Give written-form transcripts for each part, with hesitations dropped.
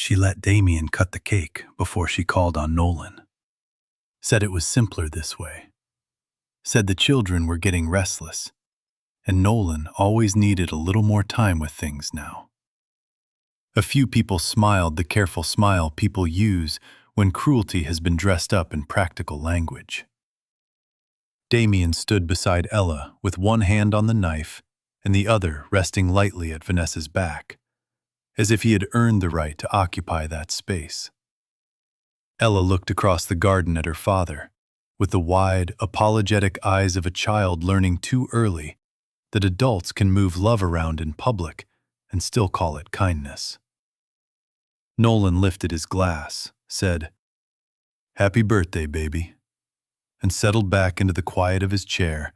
She let Damien cut the cake before she called on Nolan. Said it was simpler this way. Said the children were getting restless, and Nolan always needed a little more time with things now. A few people smiled the careful smile people use when cruelty has been dressed up in practical language. Damien stood beside Ella with one hand on the knife and the other resting lightly at Vanessa's back, as if he had earned the right to occupy that space. Ella looked across the garden at her father, with the wide, apologetic eyes of a child learning too early that adults can move love around in public and still call it kindness. Nolan lifted his glass, said, "Happy birthday, baby," and settled back into the quiet of his chair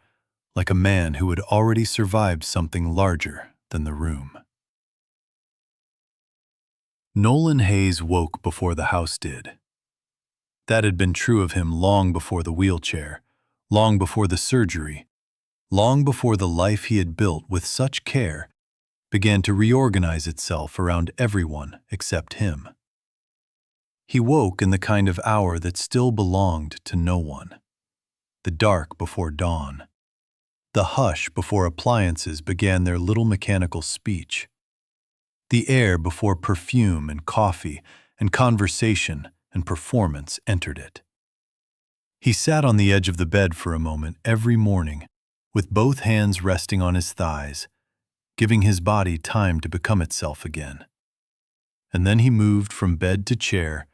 like a man who had already survived something larger than the room. Nolan Hayes woke before the house did. That had been true of him long before the wheelchair, long before the surgery, long before the life he had built with such care began to reorganize itself around everyone except him. He woke in the kind of hour that still belonged to no one. The dark before dawn. The hush before appliances began their little mechanical speech. The air before perfume and coffee and conversation and performance entered it. He sat on the edge of the bed for a moment every morning, with both hands resting on his thighs, giving his body time to become itself again. And then he moved from bed to chair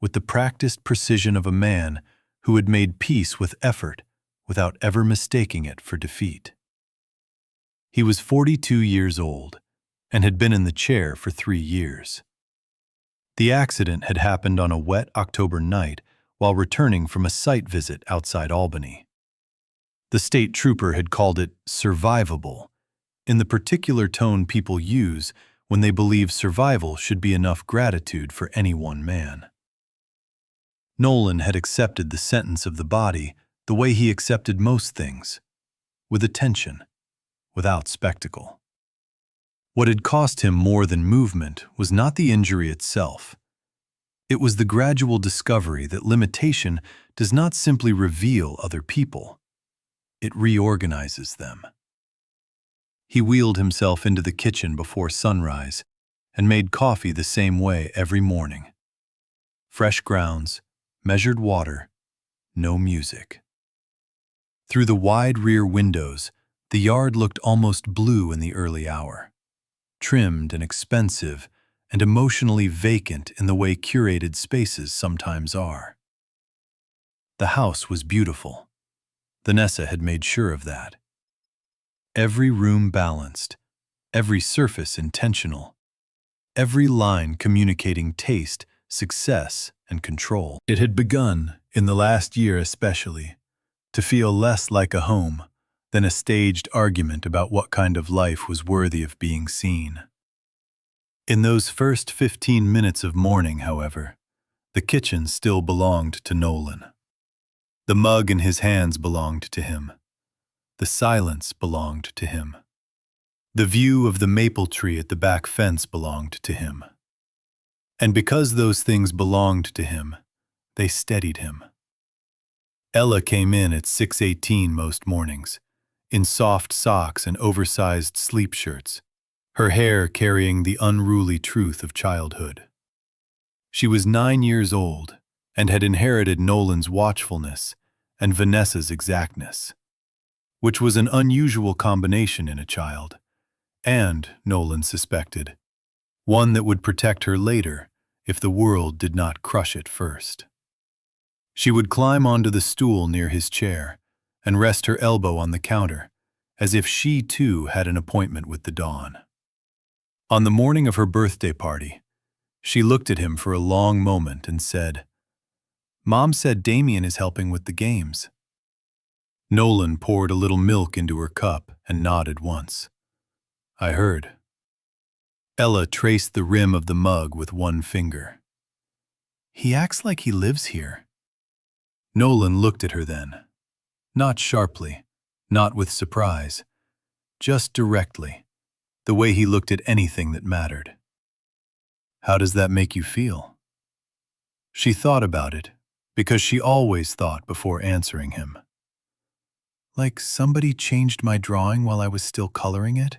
with the practiced precision of a man who had made peace with effort without ever mistaking it for defeat. He was 42 years old and had been in the chair for 3 years. The accident had happened on a wet October night while returning from a site visit outside Albany. The state trooper had called it survivable, in the particular tone people use when they believe survival should be enough gratitude for any one man. Nolan had accepted the sentence of the body the way he accepted most things, with attention, without spectacle. What had cost him more than movement was not the injury itself. It was the gradual discovery that limitation does not simply reveal other people. It reorganizes them. He wheeled himself into the kitchen before sunrise and made coffee the same way every morning. Fresh grounds, measured water, no music. Through the wide rear windows, the yard looked almost blue in the early hour, trimmed and expensive and emotionally vacant in the way curated spaces sometimes are. The house was beautiful. Vanessa had made sure of that. Every room balanced, every surface intentional, every line communicating taste, success, and control. It had begun, in the last year especially, to feel less like a home than a staged argument about what kind of life was worthy of being seen. In those first 15 minutes of morning, however, the kitchen still belonged to Nolan. The mug in his hands belonged to him. The silence belonged to him. The view of the maple tree at the back fence belonged to him. And because those things belonged to him, they steadied him. Ella came in at 6:18 most mornings, in soft socks and oversized sleep shirts, her hair carrying the unruly truth of childhood. She was 9 years old and had inherited Nolan's watchfulness and Vanessa's exactness, which was an unusual combination in a child, and, Nolan suspected, one that would protect her later if the world did not crush it first. She would climb onto the stool near his chair and rest her elbow on the counter, as if she too had an appointment with the dawn. On the morning of her birthday party, she looked at him for a long moment and said, "Mom said Damien is helping with the games." Nolan poured a little milk into her cup and nodded once. "I heard." Ella traced the rim of the mug with one finger. "He acts like he lives here." Nolan looked at her then, not sharply, not with surprise, just directly, the way he looked at anything that mattered. How does that make you feel? She thought about it, because she always thought before answering him. Like somebody changed my drawing while I was still coloring it?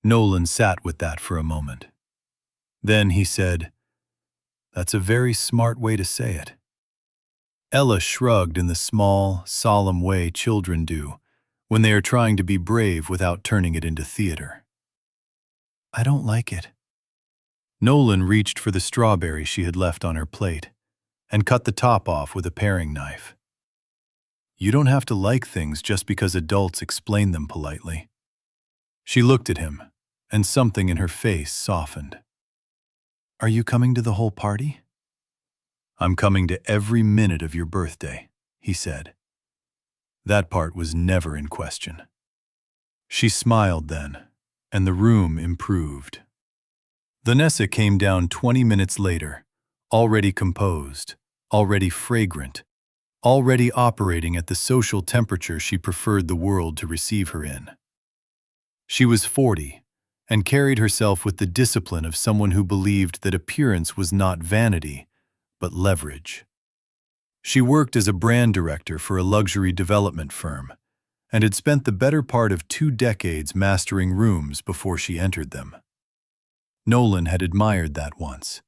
Nolan sat with that for a moment. Then he said, "That's a very smart way to say it." Ella shrugged in the small, solemn way children do when they are trying to be brave without turning it into theater. "I don't like it." Nolan reached for the strawberry she had left on her plate and cut the top off with a paring knife. "You don't have to like things just because adults explain them politely." She looked at him, and something in her face softened. "Are you coming to the whole party?" "I'm coming to every minute of your birthday," he said. That part was never in question. She smiled then, and the room improved. Vanessa came down 20 minutes later, already composed, already fragrant, already operating at the social temperature she preferred the world to receive her in. She was 40 and carried herself with the discipline of someone who believed that appearance was not vanity, but leverage. She worked as a brand director for a luxury development firm and had spent the better part of 2 decades mastering rooms before she entered them. Nolan had admired that once.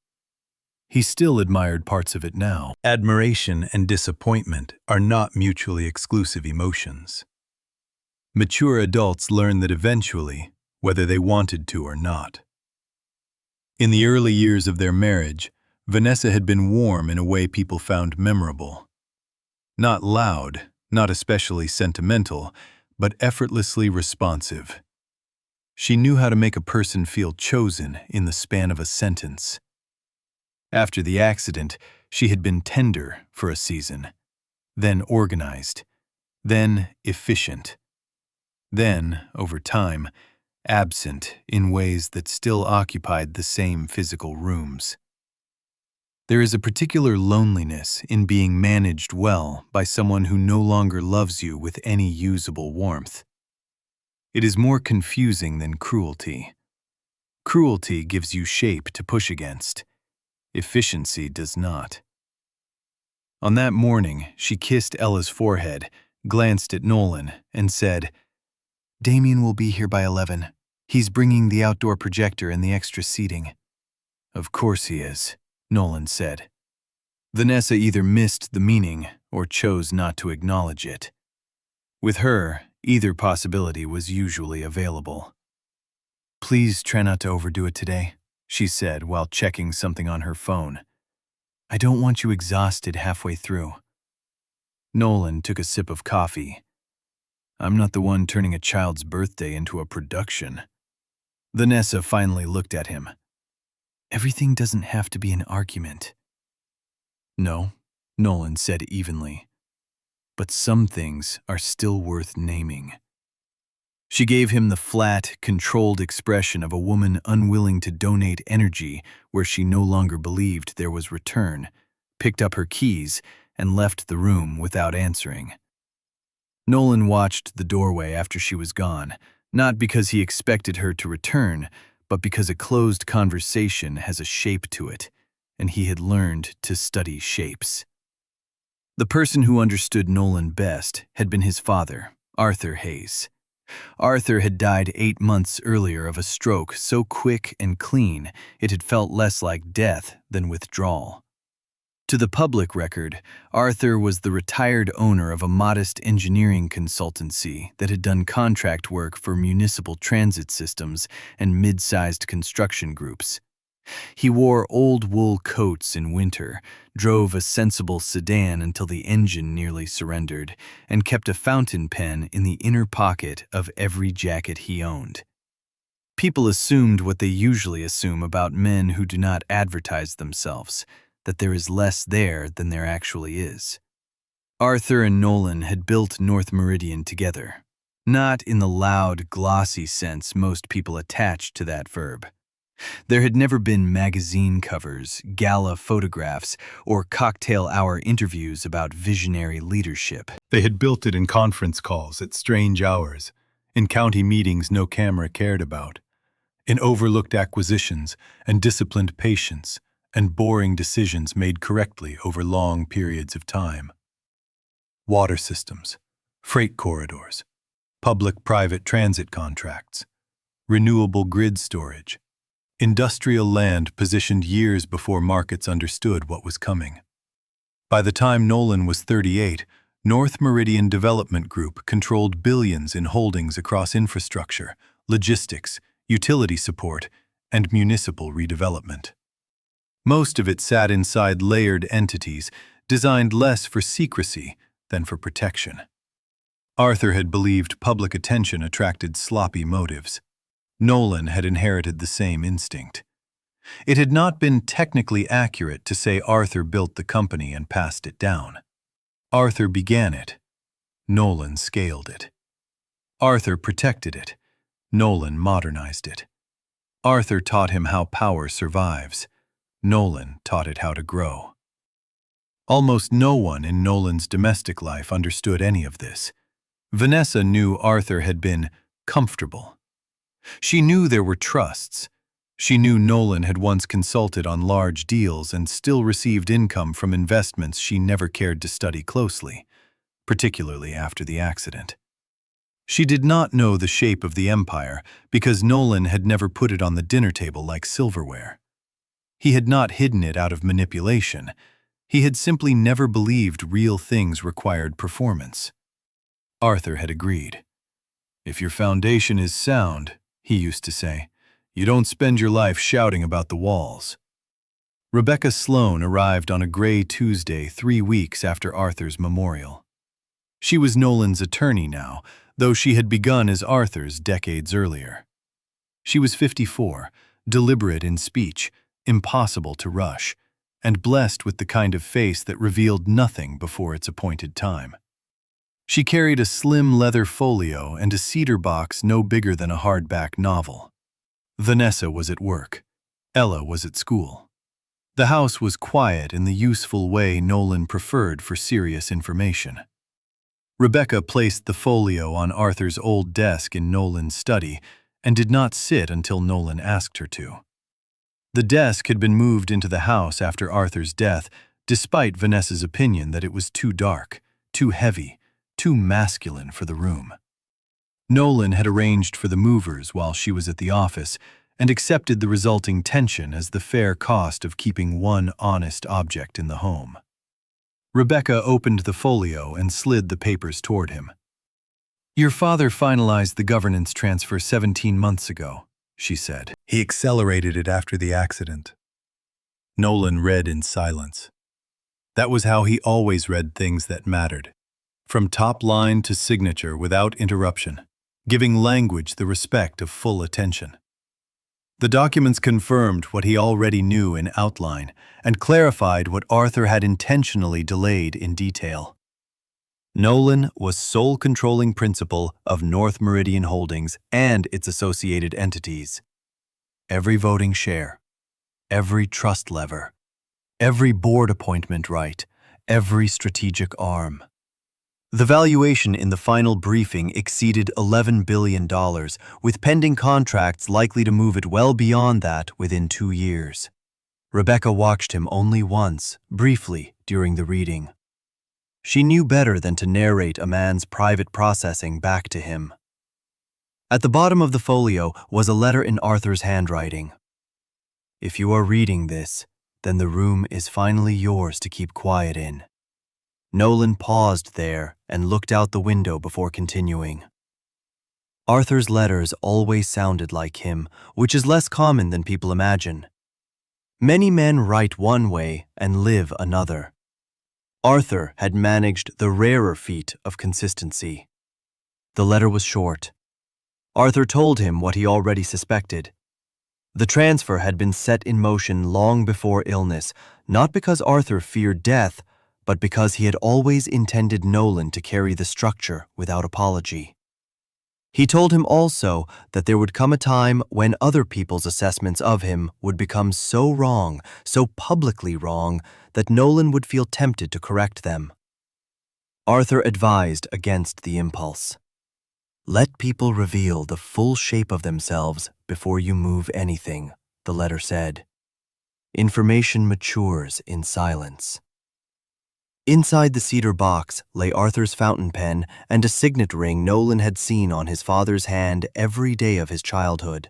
He still admired parts of it now. Admiration and disappointment are not mutually exclusive emotions. Mature adults learn that eventually, whether they wanted to or not. In the early years of their marriage, Vanessa had been warm in a way people found memorable. Not loud, not especially sentimental, but effortlessly responsive. She knew how to make a person feel chosen in the span of a sentence. After the accident, she had been tender for a season, then organized, then efficient, then, over time, absent in ways that still occupied the same physical rooms. There is a particular loneliness in being managed well by someone who no longer loves you with any usable warmth. It is more confusing than cruelty. Cruelty gives you shape to push against. Efficiency does not. On that morning, she kissed Ella's forehead, glanced at Nolan, and said, "Damien will be here by 11. He's bringing the outdoor projector and the extra seating." "Of course he is," Nolan said. Vanessa either missed the meaning or chose not to acknowledge it. With her, either possibility was usually available. "Please try not to overdo it today," she said while checking something on her phone. "I don't want you exhausted halfway through." Nolan took a sip of coffee. "I'm not the one turning a child's birthday into a production." Vanessa finally looked at him. "Everything doesn't have to be an argument." "No," Nolan said evenly. "But some things are still worth naming." She gave him the flat, controlled expression of a woman unwilling to donate energy where she no longer believed there was return, picked up her keys, and left the room without answering. Nolan watched the doorway after she was gone, not because he expected her to return, but because a closed conversation has a shape to it, and he had learned to study shapes. The person who understood Nolan best had been his father, Arthur Hayes. Arthur had died 8 months earlier of a stroke so quick and clean it had felt less like death than withdrawal. To the public record, Arthur was the retired owner of a modest engineering consultancy that had done contract work for municipal transit systems and mid-sized construction groups. He wore old wool coats in winter, drove a sensible sedan until the engine nearly surrendered, and kept a fountain pen in the inner pocket of every jacket he owned. People assumed what they usually assume about men who do not advertise themselves, that there is less there than there actually is. Arthur and Nolan had built North Meridian together, not in the loud, glossy sense most people attach to that verb. There had never been magazine covers, gala photographs, or cocktail hour interviews about visionary leadership. They had built it in conference calls at strange hours, in county meetings no camera cared about, in overlooked acquisitions and disciplined patience and boring decisions made correctly over long periods of time. Water systems, freight corridors, public-private transit contracts, renewable grid storage, industrial land positioned years before markets understood what was coming. By the time Nolan was 38, North Meridian Development Group controlled billions in holdings across infrastructure, logistics, utility support, and municipal redevelopment. Most of it sat inside layered entities designed less for secrecy than for protection. Arthur had believed public attention attracted sloppy motives. Nolan had inherited the same instinct. It had not been technically accurate to say Arthur built the company and passed it down. Arthur began it. Nolan scaled it. Arthur protected it. Nolan modernized it. Arthur taught him how power survives. Nolan taught it how to grow. Almost no one in Nolan's domestic life understood any of this. Vanessa knew Arthur had been comfortable. She knew there were trusts. She knew Nolan had once consulted on large deals and still received income from investments she never cared to study closely, particularly after the accident. She did not know the shape of the empire because Nolan had never put it on the dinner table like silverware. He had not hidden it out of manipulation. He had simply never believed real things required performance. Arthur had agreed. "If your foundation is sound," he used to say, "you don't spend your life shouting about the walls." Rebecca Sloan arrived on a gray Tuesday 3 weeks after Arthur's memorial. She was Nolan's attorney now, though she had begun as Arthur's decades earlier. She was 54, deliberate in speech, impossible to rush, and blessed with the kind of face that revealed nothing before its appointed time. She carried a slim leather folio and a cedar box no bigger than a hardback novel. Vanessa was at work. Ella was at school. The house was quiet in the useful way Nolan preferred for serious information. Rebecca placed the folio on Arthur's old desk in Nolan's study and did not sit until Nolan asked her to. The desk had been moved into the house after Arthur's death, despite Vanessa's opinion that it was too dark, too heavy, too masculine for the room. Nolan had arranged for the movers while she was at the office and accepted the resulting tension as the fair cost of keeping one honest object in the home. Rebecca opened the folio and slid the papers toward him. "Your father finalized the governance transfer 17 months ago," she said. "He accelerated it after the accident." Nolan read in silence. That was how he always read things that mattered, from top line to signature without interruption, giving language the respect of full attention. The documents confirmed what he already knew in outline and clarified what Arthur had intentionally delayed in detail. Nolan was sole controlling principal of North Meridian Holdings and its associated entities. Every voting share, every trust lever, every board appointment right, every strategic arm. The valuation in the final briefing exceeded $11 billion, with pending contracts likely to move it well beyond that within 2 years. Rebecca watched him only once, briefly, during the reading. She knew better than to narrate a man's private processing back to him. At the bottom of the folio was a letter in Arthur's handwriting. "If you are reading this, then the room is finally yours to keep quiet in." Nolan paused there and looked out the window before continuing. Arthur's letters always sounded like him, which is less common than people imagine. Many men write one way and live another. Arthur had managed the rarer feat of consistency. The letter was short. Arthur told him what he already suspected. The transfer had been set in motion long before illness, not because Arthur feared death, but because he had always intended Nolan to carry the structure without apology. He told him also that there would come a time when other people's assessments of him would become so wrong, so publicly wrong, that Nolan would feel tempted to correct them. Arthur advised against the impulse. Let people reveal the full shape of themselves before you move anything, the letter said. Information matures in silence. Inside the cedar box lay Arthur's fountain pen and a signet ring Nolan had seen on his father's hand every day of his childhood.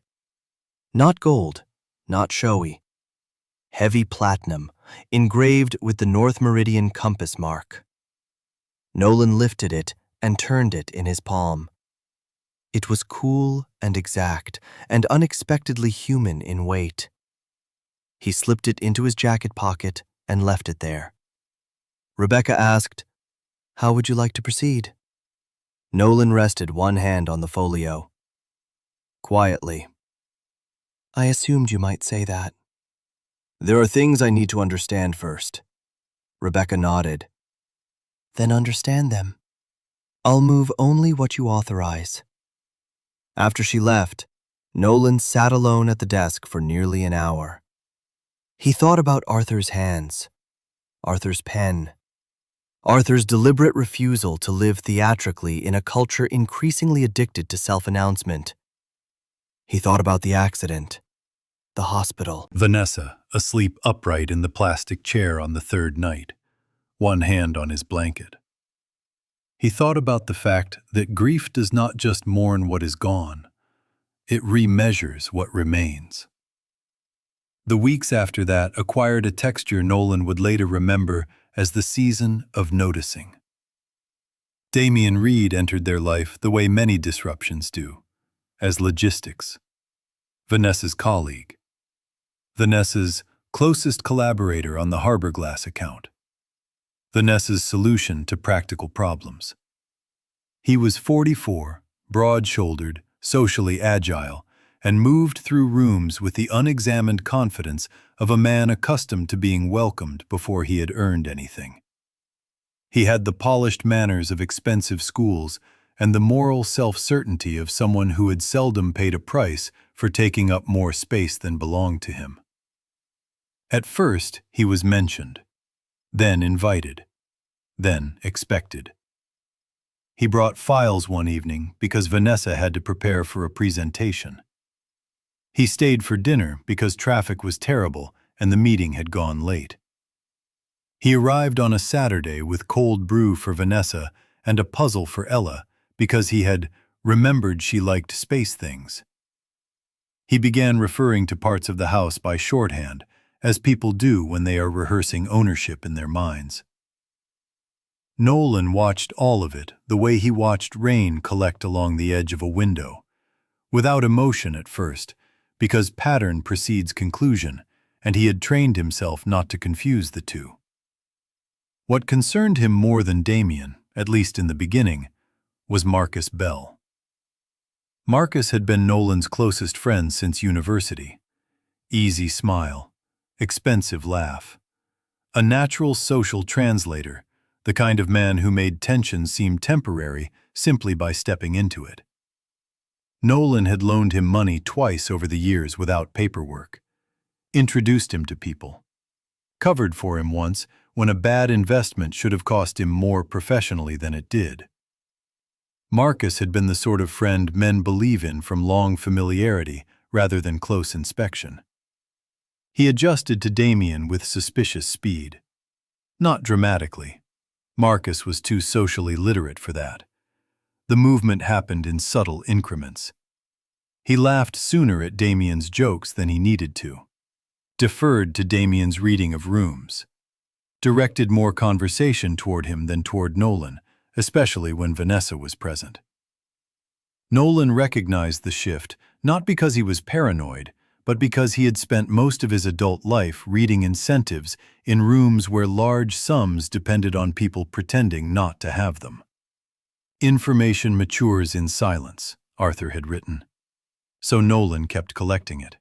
Not gold, not showy. Heavy platinum, engraved with the North Meridian compass mark. Nolan lifted it and turned it in his palm. It was cool and exact and unexpectedly human in weight. He slipped it into his jacket pocket and left it there. Rebecca asked, "How would you like to proceed?" Nolan rested one hand on the folio. Quietly, "I assumed you might say that." "There are things I need to understand first." Rebecca nodded. "Then understand them. I'll move only what you authorize." After she left, Nolan sat alone at the desk for nearly an hour. He thought about Arthur's hands, Arthur's pen, Arthur's deliberate refusal to live theatrically in a culture increasingly addicted to self-announcement. He thought about the accident, the hospital. Vanessa, asleep upright in the plastic chair on the third night, one hand on his blanket. He thought about the fact that grief does not just mourn what is gone, it remeasures what remains. The weeks after that acquired a texture Nolan would later remember as the season of noticing. Damian Reed entered their life the way many disruptions do, as logistics. Vanessa's colleague. Vanessa's closest collaborator on the Harbor Glass account. Vanessa's solution to practical problems. He was 44, broad-shouldered, socially agile, and moved through rooms with the unexamined confidence of a man accustomed to being welcomed before he had earned anything. He had the polished manners of expensive schools and the moral self-certainty of someone who had seldom paid a price for taking up more space than belonged to him. At first, he was mentioned, then invited, then expected. He brought files one evening because Vanessa had to prepare for a presentation. He stayed for dinner because traffic was terrible and the meeting had gone late. He arrived on a Saturday with cold brew for Vanessa and a puzzle for Ella because he had remembered she liked space things. He began referring to parts of the house by shorthand, as people do when they are rehearsing ownership in their minds. Nolan watched all of it the way he watched rain collect along the edge of a window, without emotion at first, because pattern precedes conclusion, and he had trained himself not to confuse the two. What concerned him more than Damian, at least in the beginning, was Marcus Bell. Marcus had been Nolan's closest friend since university. Easy smile, expensive laugh. A natural social translator, the kind of man who made tension seem temporary simply by stepping into it. Nolan had loaned him money twice over the years without paperwork, introduced him to people, covered for him once when a bad investment should have cost him more professionally than it did. Marcus had been the sort of friend men believe in from long familiarity rather than close inspection. He adjusted to Damian with suspicious speed. Not dramatically. Marcus was too socially literate for that. The movement happened in subtle increments. He laughed sooner at Damian's jokes than he needed to, deferred to Damian's reading of rooms, directed more conversation toward him than toward Nolan, especially when Vanessa was present. Nolan recognized the shift not because he was paranoid, but because he had spent most of his adult life reading incentives in rooms where large sums depended on people pretending not to have them. Information matures in silence, Arthur had written. So Nolan kept collecting it.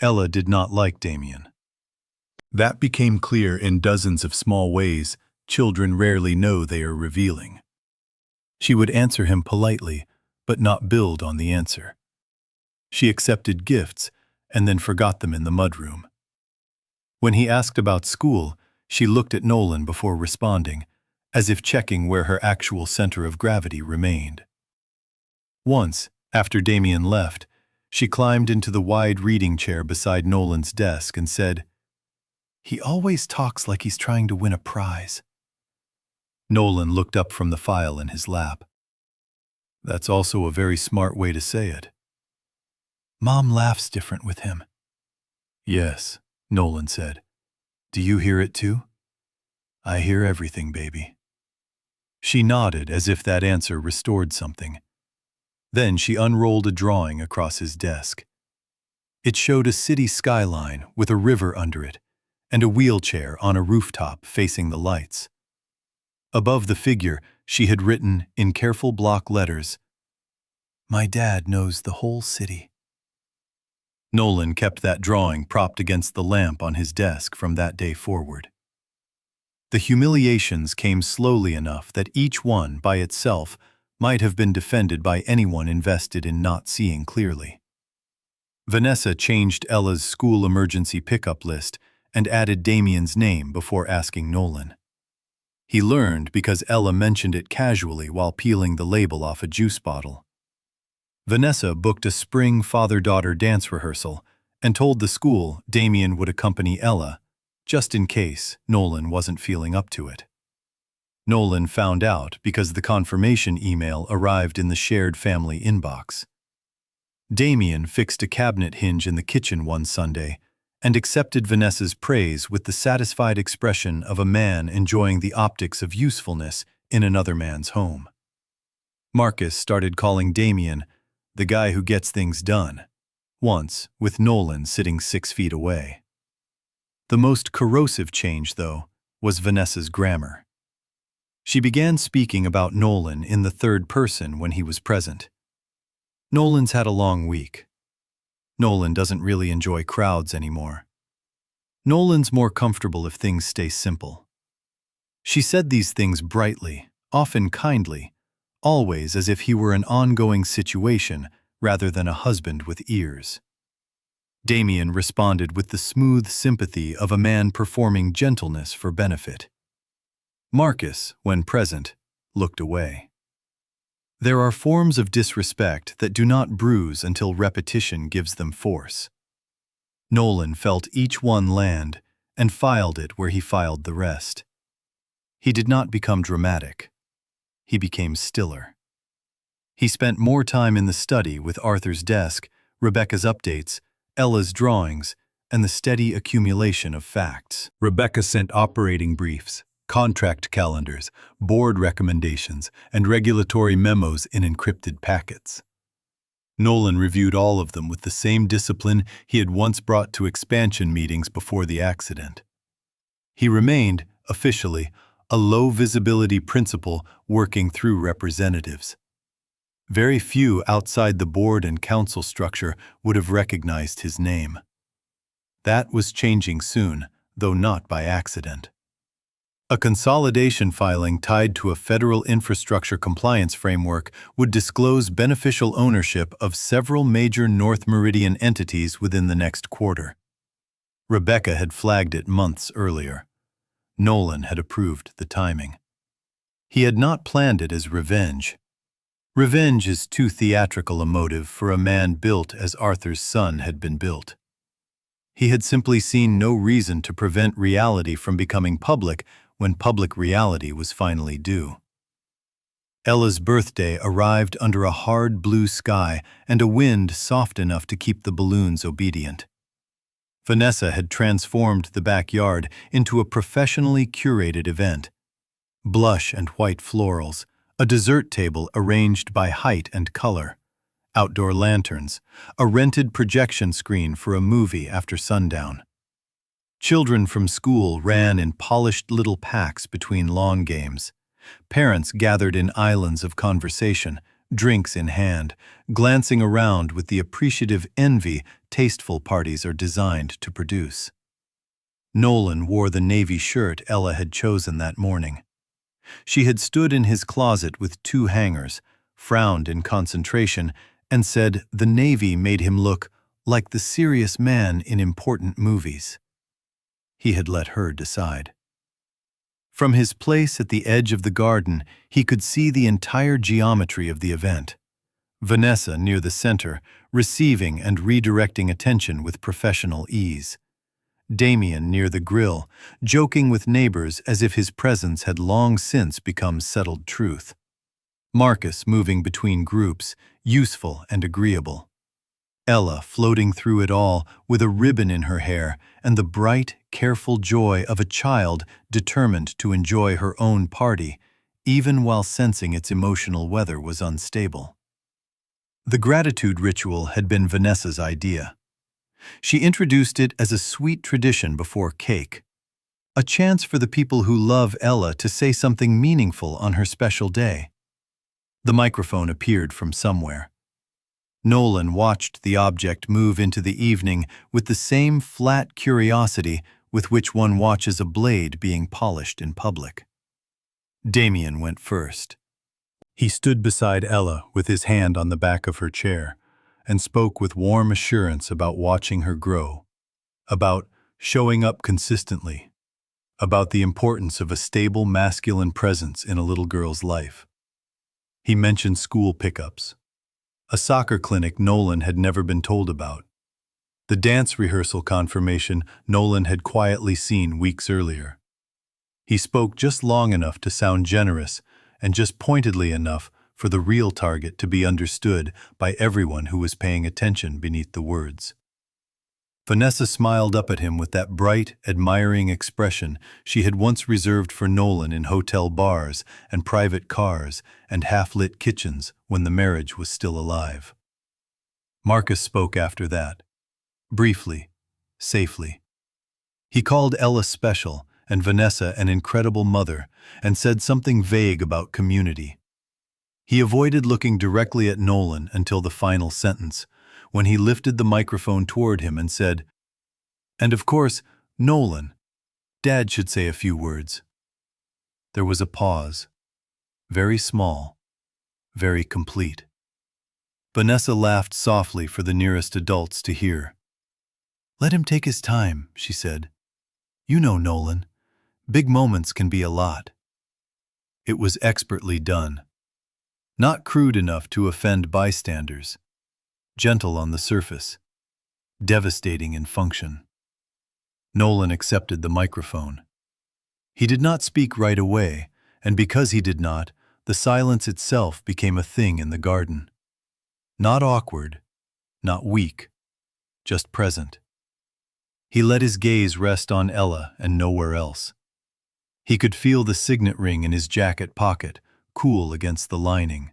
Ella did not like Damian. That became clear in dozens of small ways children rarely know they are revealing. She would answer him politely, but not build on the answer. She accepted gifts and then forgot them in the mudroom. When he asked about school, she looked at Nolan before responding, as if checking where her actual center of gravity remained. Once, after Damien left, she climbed into the wide reading chair beside Nolan's desk and said, "He always talks like he's trying to win a prize." Nolan looked up from the file in his lap. "That's also a very smart way to say it." "Mom laughs different with him." "Yes," Nolan said. "Do you hear it too?" "I hear everything, baby." She nodded as if that answer restored something. Then she unrolled a drawing across his desk. It showed a city skyline with a river under it and a wheelchair on a rooftop facing the lights. Above the figure, she had written in careful block letters, "My dad knows the whole city." Nolan kept that drawing propped against the lamp on his desk from that day forward. The humiliations came slowly enough that each one, by itself, might have been defended by anyone invested in not seeing clearly. Vanessa changed Ella's school emergency pickup list and added Damien's name before asking Nolan. He learned because Ella mentioned it casually while peeling the label off a juice bottle. Vanessa booked a spring father-daughter dance rehearsal and told the school Damien would accompany Ella, just in case Nolan wasn't feeling up to it. Nolan found out because the confirmation email arrived in the shared family inbox. Damien fixed a cabinet hinge in the kitchen one Sunday and accepted Vanessa's praise with the satisfied expression of a man enjoying the optics of usefulness in another man's home. Marcus started calling Damien the guy who gets things done, once with Nolan sitting 6 feet away. The most corrosive change, though, was Vanessa's grammar. She began speaking about Nolan in the third person when he was present. "Nolan's had a long week. Nolan doesn't really enjoy crowds anymore. Nolan's more comfortable if things stay simple." She said these things brightly, often kindly, always as if he were an ongoing situation rather than a husband with ears. Damien responded with the smooth sympathy of a man performing gentleness for benefit. Marcus, when present, looked away. There are forms of disrespect that do not bruise until repetition gives them force. Nolan felt each one land and filed it where he filed the rest. He did not become dramatic. He became stiller. He spent more time in the study with Arthur's desk, Rebecca's updates, Ella's drawings, and the steady accumulation of facts. Rebecca sent operating briefs, contract calendars, board recommendations, and regulatory memos in encrypted packets. Nolan reviewed all of them with the same discipline he had once brought to expansion meetings before the accident. He remained, officially, a low-visibility principal working through representatives. Very few outside the board and council structure would have recognized his name. That was changing soon, though not by accident. A consolidation filing tied to a federal infrastructure compliance framework would disclose beneficial ownership of several major North Meridian entities within the next quarter. Rebecca had flagged it months earlier. Nolan had approved the timing. He had not planned it as revenge. Revenge is too theatrical a motive for a man built as Arthur's son had been built. He had simply seen no reason to prevent reality from becoming public when public reality was finally due. Ella's birthday arrived under a hard blue sky and a wind soft enough to keep the balloons obedient. Vanessa had transformed the backyard into a professionally curated event. Blush and white florals, a dessert table arranged by height and color, outdoor lanterns, a rented projection screen for a movie after sundown. Children from school ran in polished little packs between lawn games. Parents gathered in islands of conversation, drinks in hand, glancing around with the appreciative envy tasteful parties are designed to produce. Nolan wore the navy shirt Ella had chosen that morning. She had stood in his closet with 2 hangers, frowned in concentration, and said the navy made him look like the serious man in important movies. He had let her decide. From his place at the edge of the garden, he could see the entire geometry of the event. Vanessa near the center, receiving and redirecting attention with professional ease. Damien near the grill, joking with neighbors as if his presence had long since become settled truth. Marcus moving between groups, useful and agreeable. Ella floating through it all with a ribbon in her hair and the bright, careful joy of a child determined to enjoy her own party, even while sensing its emotional weather was unstable. The gratitude ritual had been Vanessa's idea. She introduced it as a sweet tradition before cake, a chance for the people who love Ella to say something meaningful on her special day. The microphone appeared from somewhere. Nolan watched the object move into the evening with the same flat curiosity with which one watches a blade being polished in public. Damien went first. He stood beside Ella with his hand on the back of her chair and spoke with warm assurance about watching her grow, about showing up consistently, about the importance of a stable masculine presence in a little girl's life. He mentioned school pickups, a soccer clinic Nolan had never been told about, the dance rehearsal confirmation Nolan had quietly seen weeks earlier. He spoke just long enough to sound generous and just pointedly enough for the real target to be understood by everyone who was paying attention beneath the words. Vanessa smiled up at him with that bright, admiring expression she had once reserved for Nolan in hotel bars and private cars and half-lit kitchens when the marriage was still alive. Marcus spoke after that, briefly, safely. He called Ella special and Vanessa an incredible mother and said something vague about community. He avoided looking directly at Nolan until the final sentence, when he lifted the microphone toward him and said, "And of course, Nolan, Dad should say a few words." There was a pause, very small, very complete. Vanessa laughed softly for the nearest adults to hear. "Let him take his time," she said. "You know, Nolan, big moments can be a lot." It was expertly done. Not crude enough to offend bystanders, gentle on the surface, devastating in function. Nolan accepted the microphone. He did not speak right away, and because he did not, the silence itself became a thing in the garden. Not awkward, not weak, just present. He let his gaze rest on Ella and nowhere else. He could feel the signet ring in his jacket pocket, cool against the lining.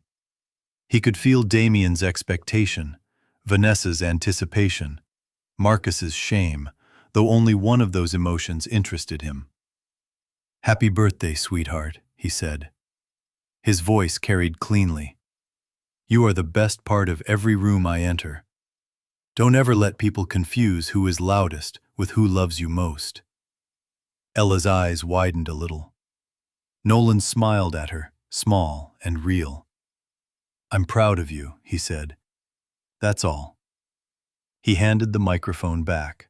He could feel Damien's expectation, Vanessa's anticipation, Marcus's shame, though only one of those emotions interested him. "Happy birthday, sweetheart," he said. His voice carried cleanly. "You are the best part of every room I enter. Don't ever let people confuse who is loudest with who loves you most." Ella's eyes widened a little. Nolan smiled at her, small and real. "I'm proud of you," he said. "That's all." He handed the microphone back.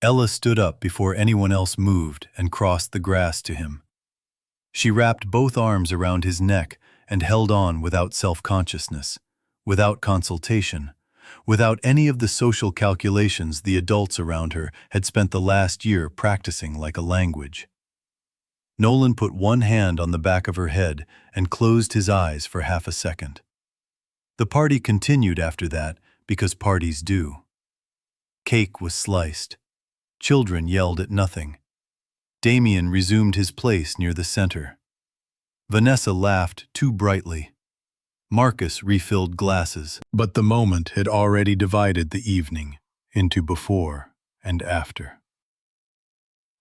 Ella stood up before anyone else moved and crossed the grass to him. She wrapped both arms around his neck and held on without self-consciousness, without consultation, without any of the social calculations the adults around her had spent the last year practicing like a language. Nolan put one hand on the back of her head and closed his eyes for half a second. The party continued after that, because parties do. Cake was sliced. Children yelled at nothing. Damien resumed his place near the center. Vanessa laughed too brightly. Marcus refilled glasses, but the moment had already divided the evening into before and after.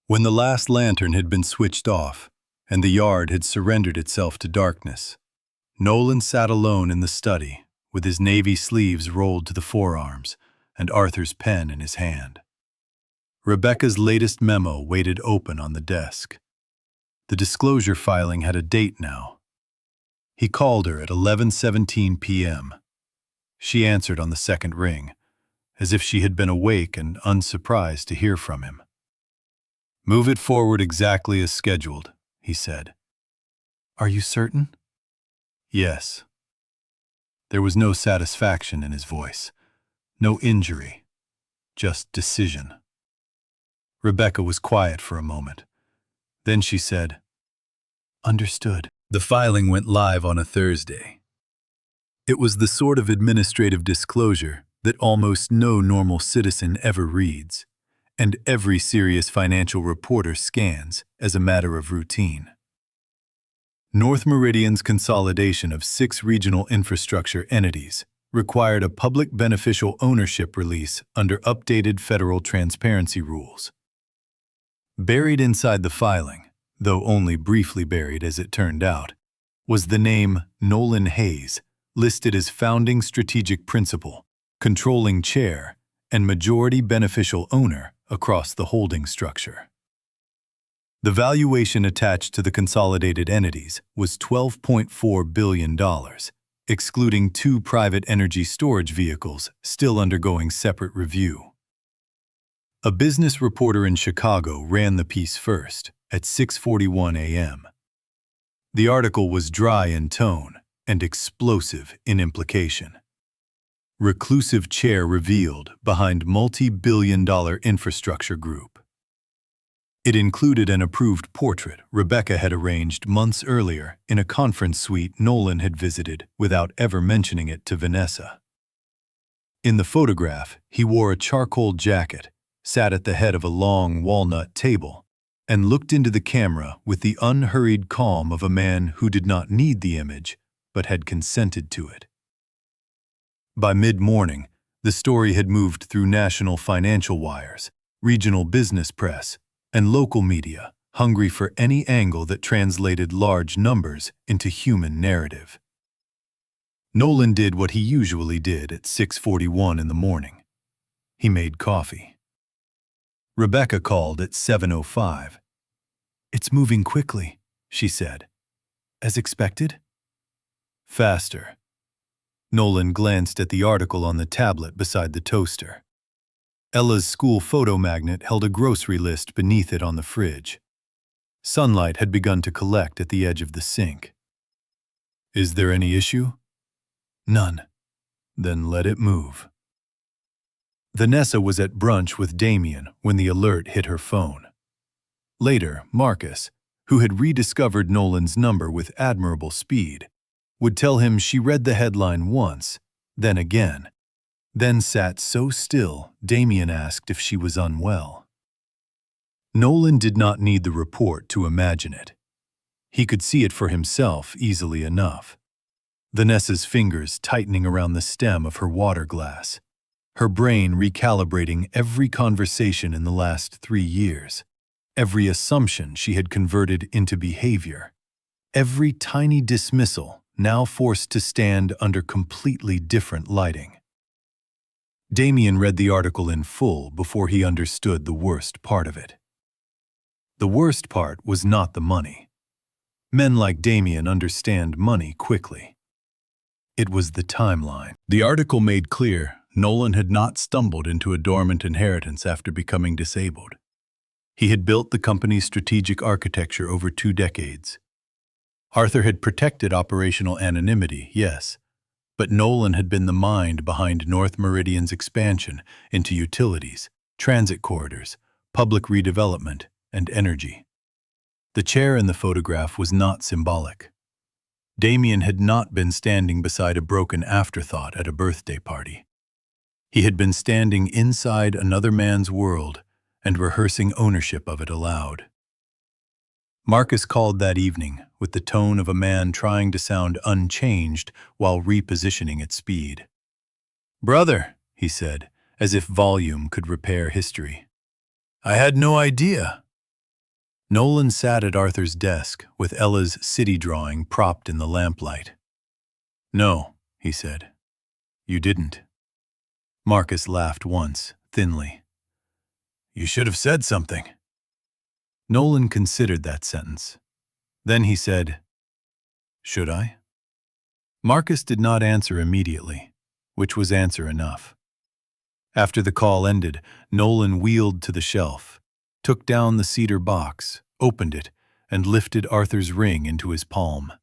When the last lantern had been switched off and the yard had surrendered itself to darkness, Nolan sat alone in the study with his navy sleeves rolled to the forearms and Arthur's pen in his hand. Rebecca's latest memo waited open on the desk. The disclosure filing had a date now. He called her at 11:17 p.m. She answered on the second ring, as if she had been awake and unsurprised to hear from him. "Move it forward exactly as scheduled," he said. "Are you certain?" "Yes." There was no satisfaction in his voice, no injury, just decision. Rebecca was quiet for a moment. Then she said, "Understood." The filing went live on a Thursday. It was the sort of administrative disclosure that almost no normal citizen ever reads, and every serious financial reporter scans as a matter of routine. North Meridian's consolidation of 6 regional infrastructure entities required a public beneficial ownership release under updated federal transparency rules. Buried inside the filing, though only briefly buried as it turned out, was the name Nolan Hayes, listed as founding strategic principal, controlling chair, and majority beneficial owner across the holding structure. The valuation attached to the consolidated entities was $12.4 billion, excluding 2 private energy storage vehicles still undergoing separate review. A business reporter in Chicago ran the piece first, at 6:41 a.m. The article was dry in tone and explosive in implication. Reclusive chair revealed behind multi-billion-dollar infrastructure group. It included an approved portrait Rebecca had arranged months earlier in a conference suite Nolan had visited without ever mentioning it to Vanessa. In the photograph, he wore a charcoal jacket, sat at the head of a long walnut table, and looked into the camera with the unhurried calm of a man who did not need the image but had consented to it. By mid-morning, the story had moved through national financial wires, regional business press, and local media, hungry for any angle that translated large numbers into human narrative. Nolan did what he usually did at 6:41 in the morning. He made coffee. Rebecca called at 7:05. "It's moving quickly," she said. "As expected?" "Faster." Nolan glanced at the article on the tablet beside the toaster. Ella's school photo magnet held a grocery list beneath it on the fridge. Sunlight had begun to collect at the edge of the sink. "Is there any issue?" "None." "Then let it move." Vanessa was at brunch with Damien when the alert hit her phone. Later, Marcus, who had rediscovered Nolan's number with admirable speed, would tell him she read the headline once, then again, then sat so still Damien asked if she was unwell. Nolan did not need the report to imagine it. He could see it for himself easily enough. Vanessa's fingers tightening around the stem of her water glass, her brain recalibrating every conversation in the last 3 years, every assumption she had converted into behavior, every tiny dismissal now forced to stand under completely different lighting. Damien read the article in full before he understood the worst part of it. The worst part was not the money. Men like Damien understand money quickly. It was the timeline. The article made clear Nolan had not stumbled into a dormant inheritance after becoming disabled. He had built the company's strategic architecture over 2 decades. Arthur had protected operational anonymity, yes, but Nolan had been the mind behind North Meridian's expansion into utilities, transit corridors, public redevelopment, and energy. The chair in the photograph was not symbolic. Damien had not been standing beside a broken afterthought at a birthday party. He had been standing inside another man's world and rehearsing ownership of it aloud. Marcus called that evening with the tone of a man trying to sound unchanged while repositioning at speed. "Brother," he said, as if volume could repair history. "I had no idea." Nolan sat at Arthur's desk with Ella's city drawing propped in the lamplight. "No," he said. "You didn't." Marcus laughed once, thinly. "You should have said something." Nolan considered that sentence. Then he said, "Should I?" Marcus did not answer immediately, which was answer enough. After the call ended, Nolan wheeled to the shelf, took down the cedar box, opened it, and lifted Arthur's ring into his palm.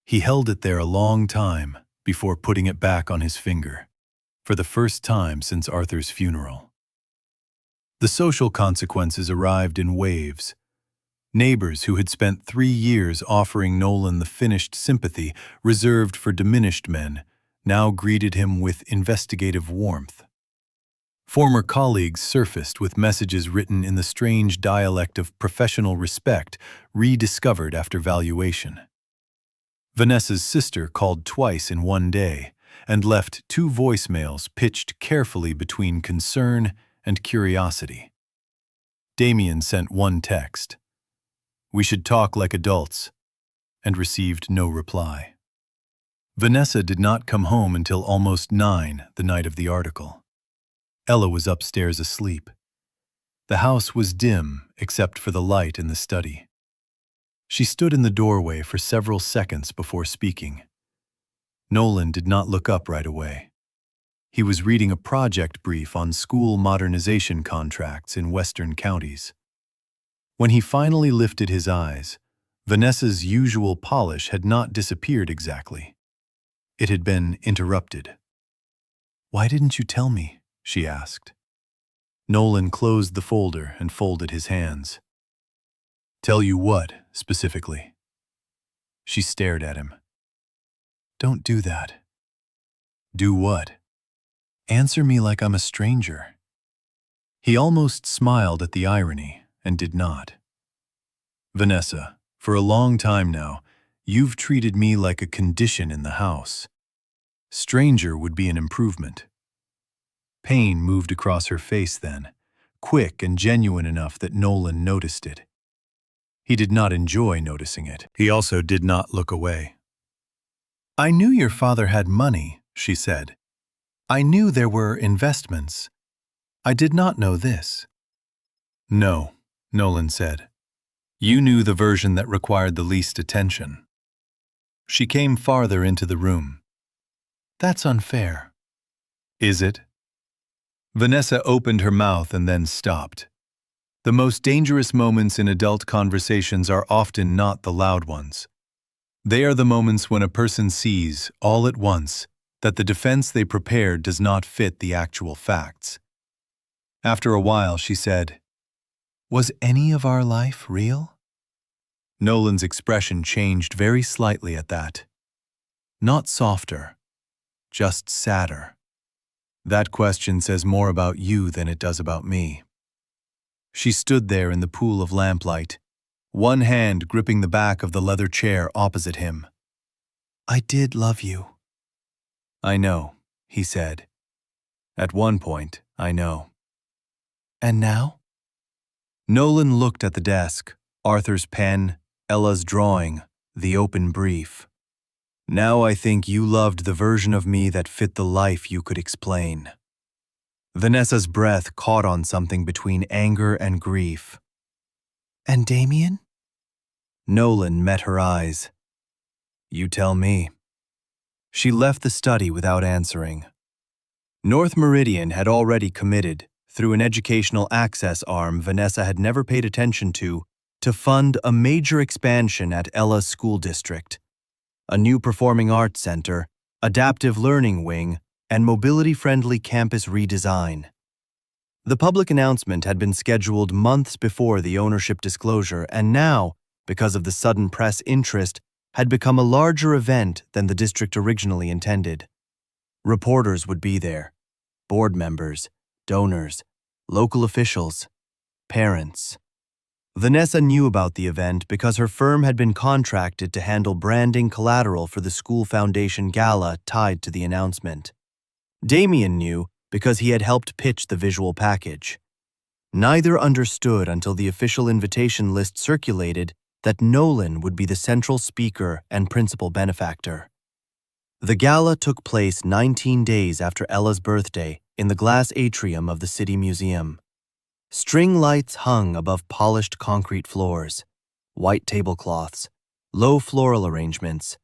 He held it there a long time, before putting it back on his finger, for the first time since Arthur's funeral. The social consequences arrived in waves. Neighbors who had spent 3 years offering Nolan the finished sympathy reserved for diminished men now greeted him with investigative warmth. Former colleagues surfaced with messages written in the strange dialect of professional respect rediscovered after valuation. Vanessa's sister called twice in one day and left 2 voicemails pitched carefully between concern and curiosity. Damien sent one text, "We should talk like adults," and received no reply. Vanessa did not come home until almost 9 the night of the article. Ella was upstairs asleep. The house was dim except for the light in the study. She stood in the doorway for several seconds before speaking. Nolan did not look up right away. He was reading a project brief on school modernization contracts in western counties. When he finally lifted his eyes, Vanessa's usual polish had not disappeared exactly. It had been interrupted. "Why didn't you tell me?" she asked. Nolan closed the folder and folded his hands. "Tell you what, specifically?" She stared at him. "Don't do that." "Do what?" "Answer me like I'm a stranger." He almost smiled at the irony and did not. "Vanessa, for a long time now, you've treated me like a condition in the house. Stranger would be an improvement." Pain moved across her face then, quick and genuine enough that Nolan noticed it. He did not enjoy noticing it. He also did not look away. "I knew your father had money," she said. "I knew there were investments. I did not know this." "No," Nolan said. "You knew the version that required the least attention." She came farther into the room. "That's unfair." "Is it?" Vanessa opened her mouth and then stopped. The most dangerous moments in adult conversations are often not the loud ones. They are the moments when a person sees, all at once, that the defense they prepared does not fit the actual facts. After a while, she said, "Was any of our life real?" Nolan's expression changed very slightly at that. Not softer, just sadder. "That question says more about you than it does about me." She stood there in the pool of lamplight, one hand gripping the back of the leather chair opposite him. "I did love you." "I know," he said. "At one point, I know." "And now?" Nolan looked at the desk, Arthur's pen, Ella's drawing, the open brief. "Now I think you loved the version of me that fit the life you could explain." Vanessa's breath caught on something between anger and grief. "And Damien?" Nolan met her eyes. "You tell me." She left the study without answering. North Meridian had already committed, through an educational access arm Vanessa had never paid attention to fund a major expansion at Ella's school district. A new performing arts center, adaptive learning wing, and mobility-friendly campus redesign. The public announcement had been scheduled months before the ownership disclosure and now, because of the sudden press interest, had become a larger event than the district originally intended. Reporters would be there, board members, donors, local officials, parents. Vanessa knew about the event because her firm had been contracted to handle branding collateral for the school foundation gala tied to the announcement. Damien knew because he had helped pitch the visual package. Neither understood until the official invitation list circulated that Nolan would be the central speaker and principal benefactor. The gala took place 19 days after Ella's birthday in the glass atrium of the City Museum. String lights hung above polished concrete floors, white tablecloths, low floral arrangements,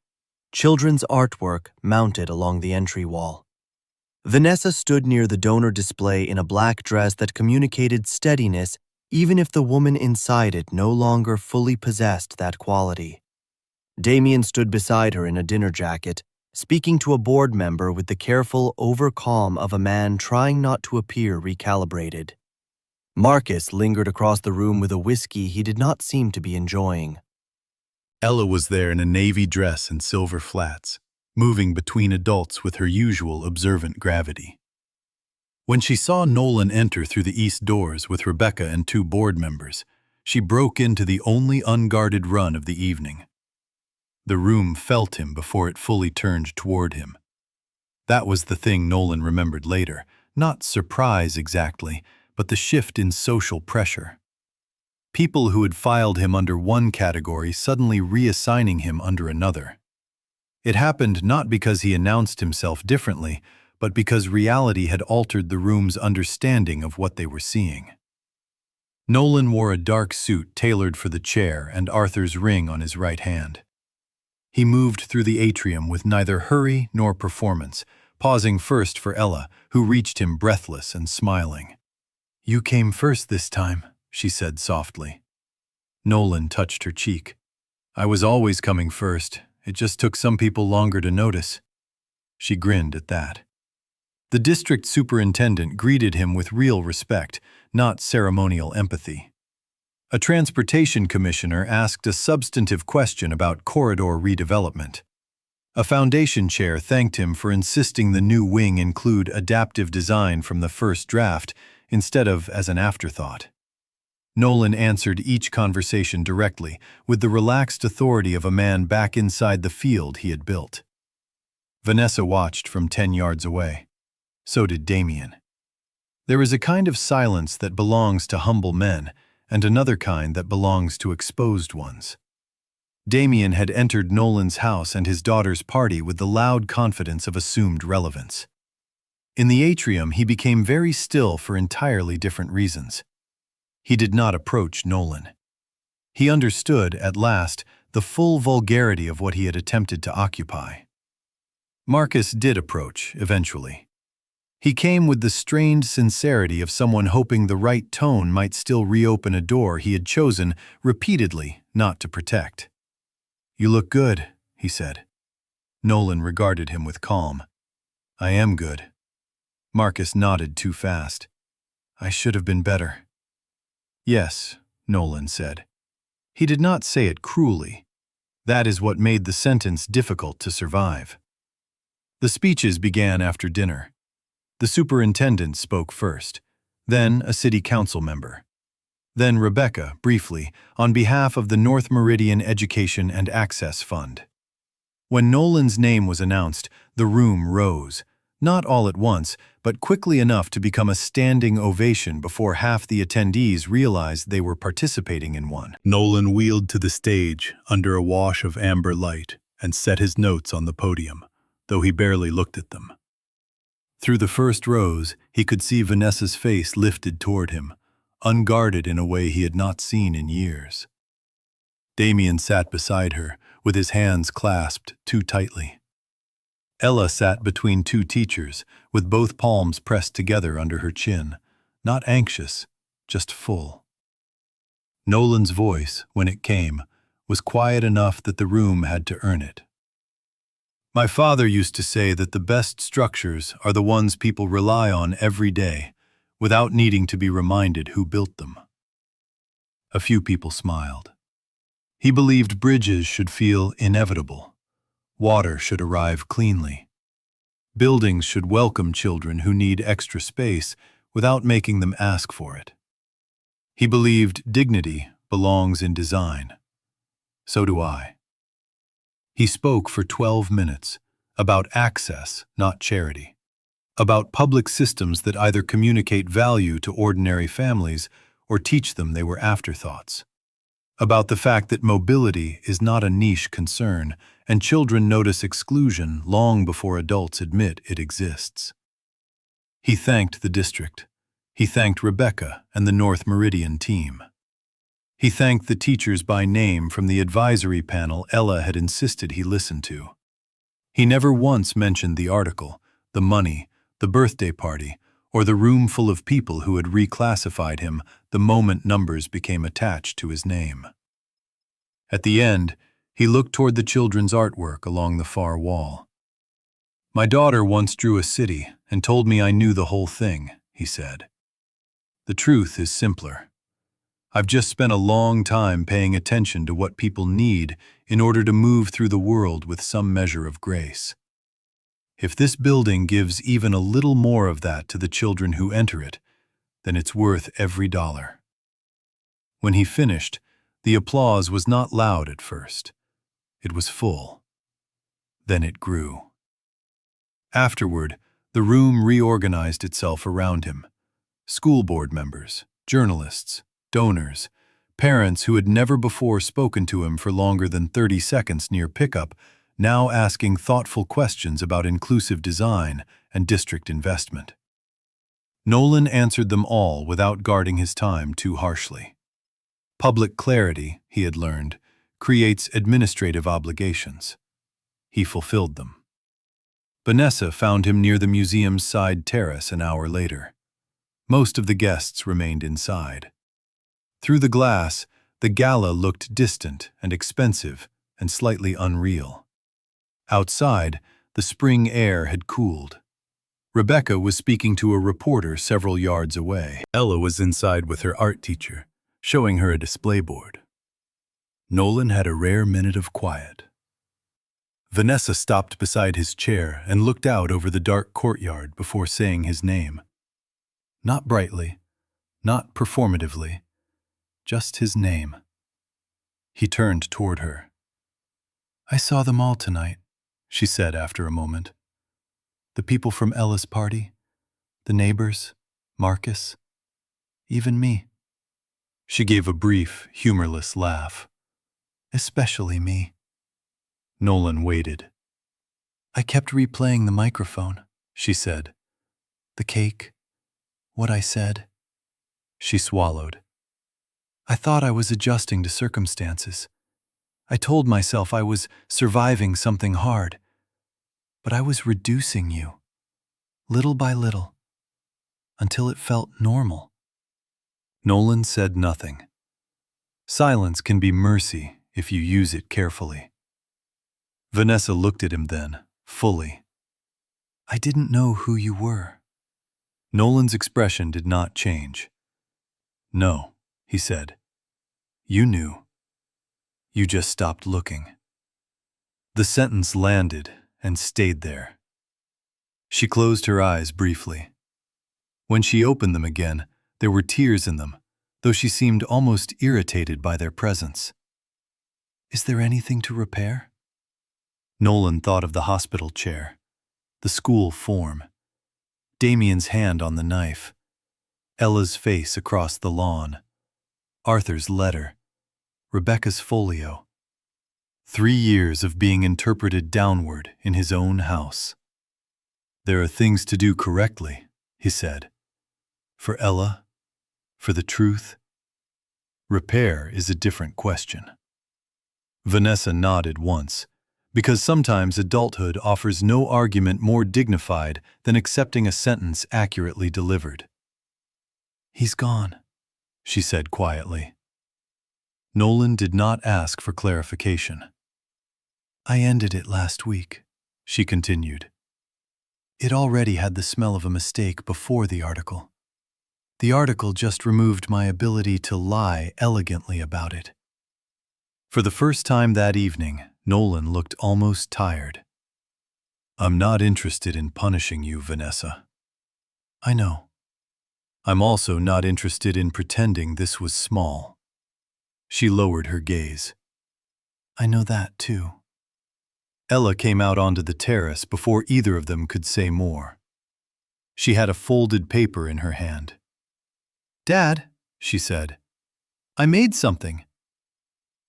children's artwork mounted along the entry wall. Vanessa stood near the donor display in a black dress that communicated steadiness even if the woman inside it no longer fully possessed that quality. Damien stood beside her in a dinner jacket, speaking to a board member with the careful over-calm of a man trying not to appear recalibrated. Marcus lingered across the room with a whiskey he did not seem to be enjoying. Ella was there in a navy dress and silver flats, moving between adults with her usual observant gravity. When she saw Nolan enter through the east doors with Rebecca and 2 board members, she broke into the only unguarded run of the evening. The room felt him before it fully turned toward him. That was the thing Nolan remembered later, not surprise exactly, but the shift in social pressure. People who had filed him under one category suddenly reassigning him under another. It happened not because he announced himself differently, but because reality had altered the room's understanding of what they were seeing. Nolan wore a dark suit tailored for the chair and Arthur's ring on his right hand. He moved through the atrium with neither hurry nor performance, pausing first for Ella, who reached him breathless and smiling. "You came first this time," she said softly. Nolan touched her cheek. "I was always coming first. It just took some people longer to notice." She grinned at that. The district superintendent greeted him with real respect, not ceremonial empathy. A transportation commissioner asked a substantive question about corridor redevelopment. A foundation chair thanked him for insisting the new wing include adaptive design from the first draft instead of as an afterthought. Nolan answered each conversation directly, with the relaxed authority of a man back inside the field he had built. Vanessa watched from 10 yards away. So did Damien. There is a kind of silence that belongs to humble men, and another kind that belongs to exposed ones. Damien had entered Nolan's house and his daughter's party with the loud confidence of assumed relevance. In the atrium, he became very still for entirely different reasons. He did not approach Nolan. He understood, at last, the full vulgarity of what he had attempted to occupy. Marcus did approach, eventually. He came with the strained sincerity of someone hoping the right tone might still reopen a door he had chosen repeatedly not to protect. "You look good," he said. Nolan regarded him with calm. "I am good." Marcus nodded too fast. "I should have been better." "Yes," Nolan said. He did not say it cruelly. That is what made the sentence difficult to survive. The speeches began after dinner. The superintendent spoke first, then a city council member. Then Rebecca, briefly, on behalf of the North Meridian Education and Access Fund. When Nolan's name was announced, the room rose, not all at once, but quickly enough to become a standing ovation before half the attendees realized they were participating in one. Nolan wheeled to the stage under a wash of amber light and set his notes on the podium, though he barely looked at them. Through the first rows, he could see Vanessa's face lifted toward him, unguarded in a way he had not seen in years. Damien sat beside her, with his hands clasped too tightly. Ella sat between 2 teachers, with both palms pressed together under her chin, not anxious, just full. Nolan's voice, when it came, was quiet enough that the room had to earn it. "My father used to say that the best structures are the ones people rely on every day, without needing to be reminded who built them." A few people smiled. He believed bridges should feel inevitable. Water should arrive cleanly. Buildings should welcome children who need extra space without making them ask for it. He believed dignity belongs in design. So do I. He spoke for 12 minutes, about access, not charity, about public systems that either communicate value to ordinary families or teach them they were afterthoughts, about the fact that mobility is not a niche concern and children notice exclusion long before adults admit it exists. He thanked the district. He thanked Rebecca and the North Meridian team. He thanked the teachers by name from the advisory panel Ella had insisted he listen to. He never once mentioned the article, the money, the birthday party, or the room full of people who had reclassified him the moment numbers became attached to his name. At the end, he looked toward the children's artwork along the far wall. My daughter once drew a city and told me I knew the whole thing, he said. The truth is simpler. I've just spent a long time paying attention to what people need in order to move through the world with some measure of grace. If this building gives even a little more of that to the children who enter it, then it's worth every dollar. When he finished, the applause was not loud at first. It was full. Then it grew. Afterward, the room reorganized itself around him. School board members, journalists, donors, parents who had never before spoken to him for longer than 30 seconds near pickup, now asking thoughtful questions about inclusive design and district investment. Nolan answered them all without guarding his time too harshly. Public clarity, he had learned, creates administrative obligations. He fulfilled them. Vanessa found him near the museum's side terrace an hour later. Most of the guests remained inside. Through the glass, the gala looked distant and expensive and slightly unreal. Outside, the spring air had cooled. Rebecca was speaking to a reporter several yards away. Ella was inside with her art teacher, showing her a display board. Nolan had a rare minute of quiet. Vanessa stopped beside his chair and looked out over the dark courtyard before saying his name. Not brightly, not performatively, just his name. He turned toward her. "I saw them all tonight," she said after a moment. "The people from Ella's party, the neighbors, Marcus, even me." She gave a brief, humorless laugh. "Especially me." Nolan waited. "I kept replaying the microphone," she said. "The cake, what I said." She swallowed. "I thought I was adjusting to circumstances. I told myself I was surviving something hard. But I was reducing you, little by little, until it felt normal." Nolan said nothing. Silence can be mercy if you use it carefully. Vanessa looked at him then, fully. "I didn't know who you were." Nolan's expression did not change. "No," he said. "You knew. You just stopped looking." The sentence landed and stayed there. She closed her eyes briefly. When she opened them again, there were tears in them, though she seemed almost irritated by their presence. "Is there anything to repair?" Nolan thought of the hospital chair, the school form, Damien's hand on the knife, Ella's face across the lawn, Arthur's letter, Rebecca's folio. 3 years of being interpreted downward in his own house. "There are things to do correctly," he said. "For Ella, for the truth. Repair is a different question." Vanessa nodded once, because sometimes adulthood offers no argument more dignified than accepting a sentence accurately delivered. "He's gone," she said quietly. Nolan did not ask for clarification. "I ended it last week," she continued. "It already had the smell of a mistake before the article. The article just removed my ability to lie elegantly about it." For the first time that evening, Nolan looked almost tired. "I'm not interested in punishing you, Vanessa." "I know." "I'm also not interested in pretending this was small." She lowered her gaze. "I know that, too." Ella came out onto the terrace before either of them could say more. She had a folded paper in her hand. "Dad," she said, "I made something."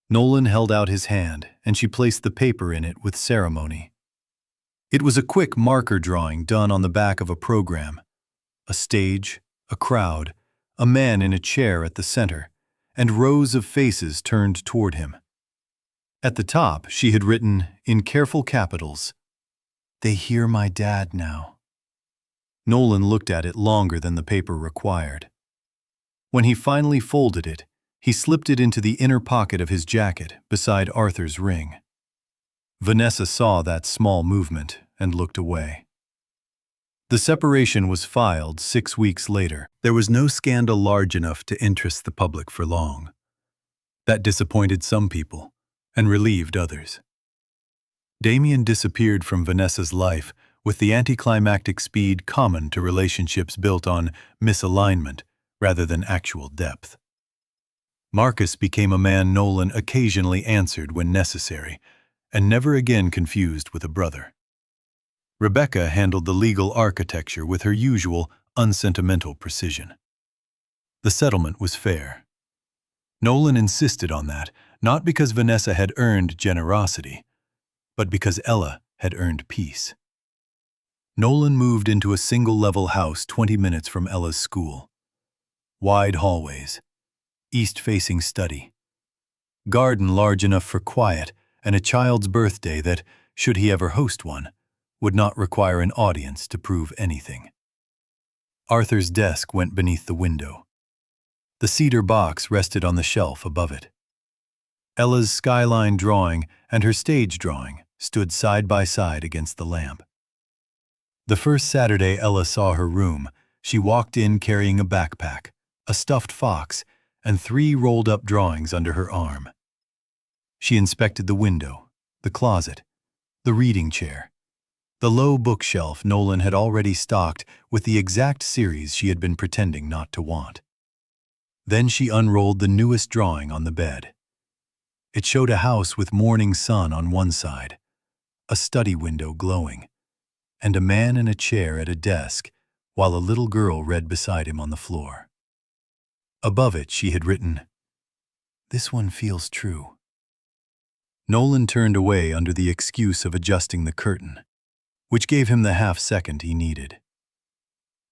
Nolan held out his hand, and she placed the paper in it with ceremony. It was a quick marker drawing done on the back of a program. A stage, a crowd, a man in a chair at the center, and rows of faces turned toward him. At the top, she had written, in careful capitals, "They hear my dad now." Nolan looked at it longer than the paper required. When he finally folded it, he slipped it into the inner pocket of his jacket beside Arthur's ring. Vanessa saw that small movement and looked away. The separation was filed 6 weeks later. There was no scandal large enough to interest the public for long. That disappointed some people and relieved others. Damien disappeared from Vanessa's life with the anticlimactic speed common to relationships built on misalignment rather than actual depth. Marcus became a man Nolan occasionally answered when necessary, and never again confused with a brother. Rebecca handled the legal architecture with her usual unsentimental precision. The settlement was fair. Nolan insisted on that, not because Vanessa had earned generosity, but because Ella had earned peace. Nolan moved into a single-level house 20 minutes from Ella's school. Wide hallways, east-facing study, garden large enough for quiet, and a child's birthday that, should he ever host one, would not require an audience to prove anything. Arthur's desk went beneath the window. The cedar box rested on the shelf above it. Ella's skyline drawing and her stage drawing stood side by side against the lamp. The first Saturday Ella saw her room, she walked in carrying a backpack, a stuffed fox, and 3 rolled-up drawings under her arm. She inspected the window, the closet, the reading chair, the low bookshelf Nolan had already stocked with the exact series she had been pretending not to want. Then she unrolled the newest drawing on the bed. It showed a house with morning sun on one side, a study window glowing, and a man in a chair at a desk while a little girl read beside him on the floor. Above it she had written, "This one feels true." Nolan turned away under the excuse of adjusting the curtain, which gave him the half-second he needed.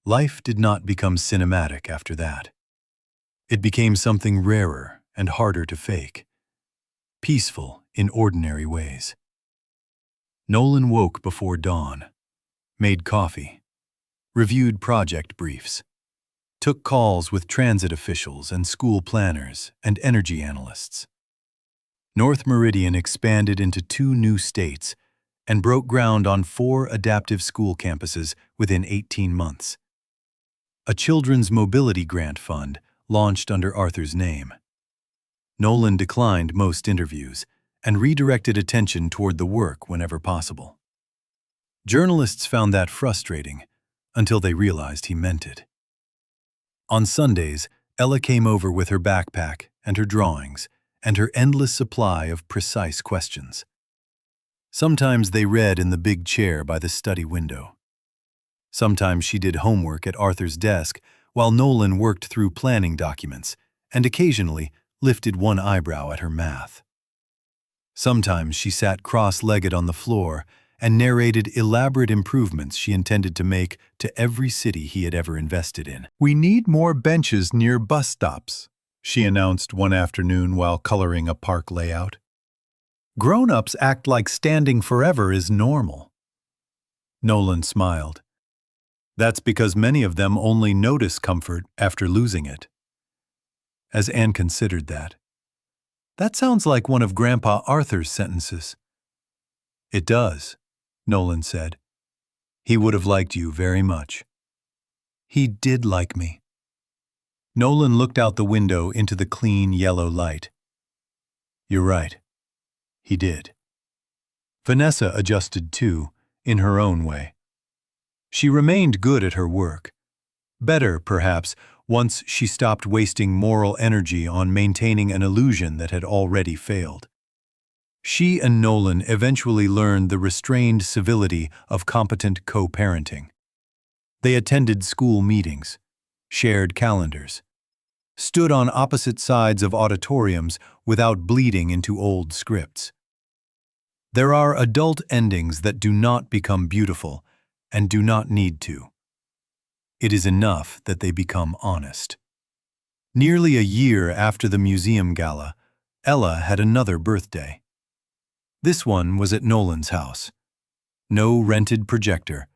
Life did not become cinematic after that. It became something rarer and harder to fake, peaceful in ordinary ways. Nolan woke before dawn, made coffee, reviewed project briefs, took calls with transit officials and school planners and energy analysts. North Meridian expanded into 2 new states and broke ground on 4 adaptive school campuses within 18 months. A children's mobility grant fund launched under Arthur's name. Nolan declined most interviews and redirected attention toward the work whenever possible. Journalists found that frustrating until they realized he meant it. On Sundays, Ella came over with her backpack and her drawings and her endless supply of precise questions. Sometimes they read in the big chair by the study window. Sometimes she did homework at Arthur's desk while Nolan worked through planning documents and occasionally lifted one eyebrow at her math. Sometimes she sat cross-legged on the floor and narrated elaborate improvements she intended to make to every city he had ever invested in. "We need more benches near bus stops," she announced one afternoon while coloring a park layout. "Grown-ups act like standing forever is normal." Nolan smiled. "That's because many of them only notice comfort after losing it." As Anne considered that, "That sounds like one of Grandpa Arthur's sentences." "It does," Nolan said. "He would have liked you very much." "He did like me." Nolan looked out the window into the clean yellow light. "You're right. He did." Vanessa adjusted too, in her own way. She remained good at her work. Better, perhaps, once she stopped wasting moral energy on maintaining an illusion that had already failed. She and Nolan eventually learned the restrained civility of competent co-parenting. They attended school meetings, shared calendars, stood on opposite sides of auditoriums without bleeding into old scripts. There are adult endings that do not become beautiful and do not need to. It is enough that they become honest. Nearly a year after the museum gala, Ella had another birthday. This one was at Nolan's house. No rented projector,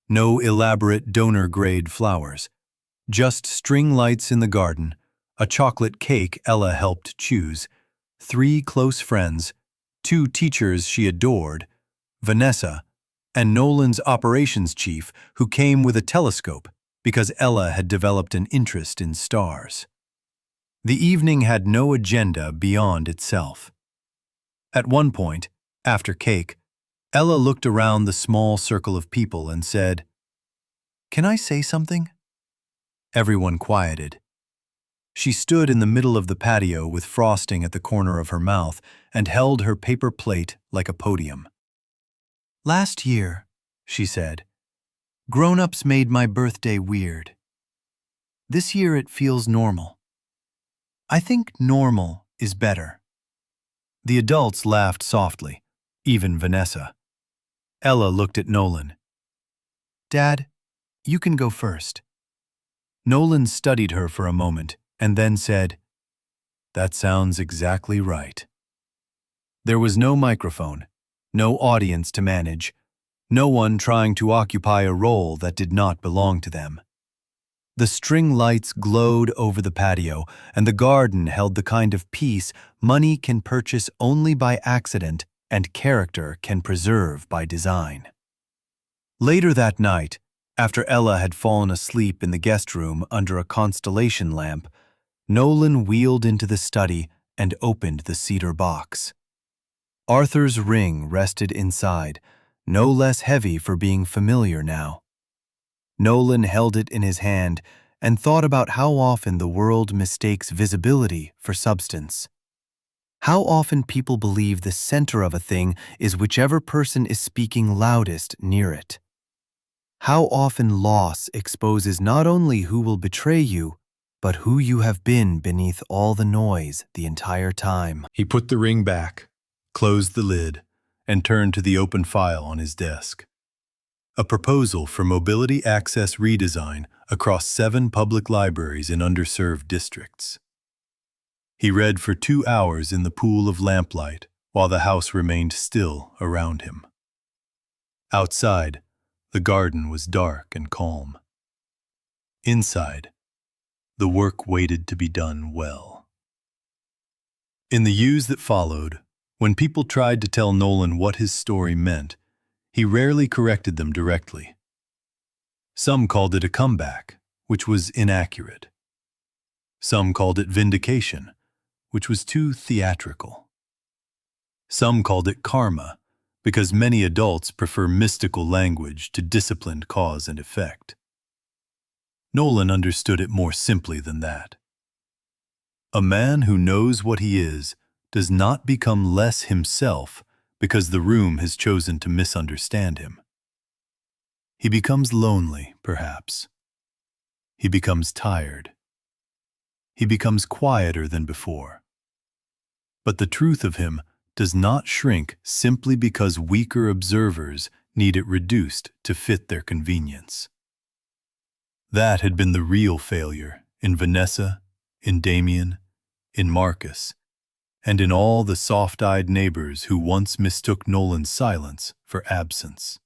no elaborate donor-grade flowers, just string lights in the garden, a chocolate cake Ella helped choose, 3 close friends, 2 teachers she adored, Vanessa, and Nolan's operations chief, who came with a telescope because Ella had developed an interest in stars. The evening had no agenda beyond itself. At one point, after cake, Ella looked around the small circle of people and said, "Can I say something?" Everyone quieted. She stood in the middle of the patio with frosting at the corner of her mouth and held her paper plate like a podium. "Last year," she said, "grown-ups made my birthday weird. This year it feels normal. I think normal is better." The adults laughed softly, even Vanessa. Ella looked at Nolan. "Dad, you can go first." Nolan studied her for a moment and then said, "That sounds exactly right." There was no microphone, no audience to manage, no one trying to occupy a role that did not belong to them. The string lights glowed over the patio, and the garden held the kind of peace money can purchase only by accident and character can preserve by design. Later that night, after Ella had fallen asleep in the guest room under a constellation lamp, Nolan wheeled into the study and opened the cedar box. Arthur's ring rested inside, no less heavy for being familiar now. Nolan held it in his hand and thought about how often the world mistakes visibility for substance. How often people believe the center of a thing is whichever person is speaking loudest near it. How often loss exposes not only who will betray you, but who you have been beneath all the noise the entire time. He put the ring back, closed the lid, and turned to the open file on his desk. A proposal for mobility access redesign across 7 public libraries in underserved districts. He read for 2 hours in the pool of lamplight while the house remained still around him. Outside, the garden was dark and calm. Inside, the work waited to be done well. In the years that followed, when people tried to tell Nolan what his story meant, he rarely corrected them directly. Some called it a comeback, which was inaccurate. Some called it vindication, which was too theatrical. Some called it karma, because many adults prefer mystical language to disciplined cause and effect. Nolan understood it more simply than that. A man who knows what he is does not become less himself because the room has chosen to misunderstand him. He becomes lonely, perhaps. He becomes tired. He becomes quieter than before. But the truth of him does not shrink simply because weaker observers need it reduced to fit their convenience. That had been the real failure in Vanessa, in Damien, in Marcus, and in all the soft-eyed neighbors who once mistook Nolan's silence for absence.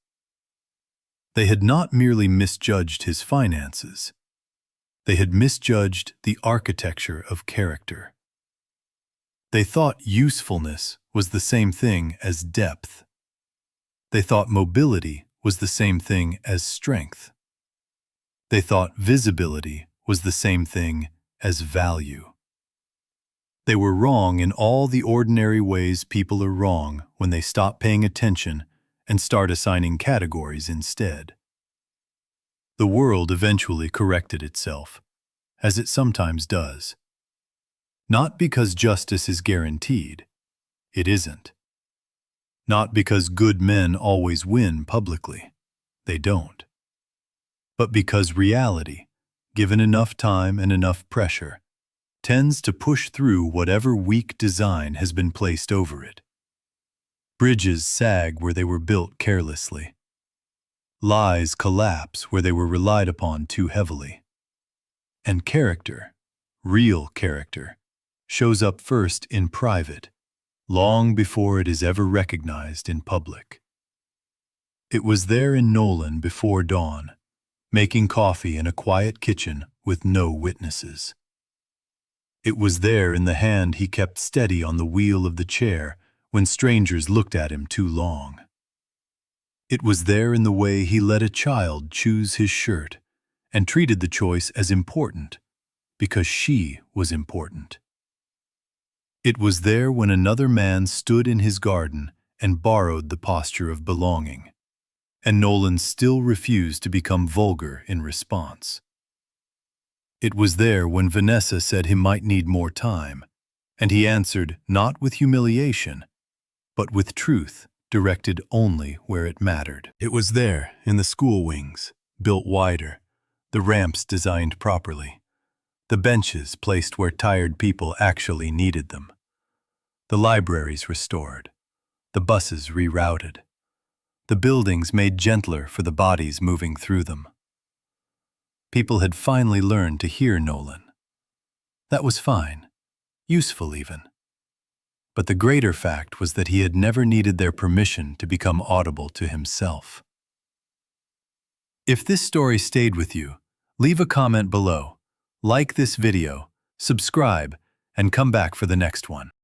They had not merely misjudged his finances. They had misjudged the architecture of character. They thought usefulness was the same thing as depth. They thought mobility was the same thing as strength. They thought visibility was the same thing as value. They were wrong in all the ordinary ways people are wrong when they stop paying attention and start assigning categories instead. The world eventually corrected itself, as it sometimes does. Not because justice is guaranteed. It isn't. Not because good men always win publicly. They don't. But because reality, given enough time and enough pressure, tends to push through whatever weak design has been placed over it. Bridges sag where they were built carelessly. Lies collapse where they were relied upon too heavily. And character, real character, shows up first in private, long before it is ever recognized in public. It was there in Nolan before dawn, making coffee in a quiet kitchen with no witnesses. It was there in the hand he kept steady on the wheel of the chair when strangers looked at him too long. It was there in the way he let a child choose his shirt and treated the choice as important because she was important. It was there when another man stood in his garden and borrowed the posture of belonging, and Nolan still refused to become vulgar in response. It was there when Vanessa said he might need more time, and he answered not with humiliation, but with truth directed only where it mattered. It was there in the school wings, built wider, the ramps designed properly, the benches placed where tired people actually needed them, the libraries restored, the buses rerouted, the buildings made gentler for the bodies moving through them. People had finally learned to hear Nolan. That was fine, useful even. But the greater fact was that he had never needed their permission to become audible to himself. If this story stayed with you, leave a comment below, like this video, subscribe, and come back for the next one.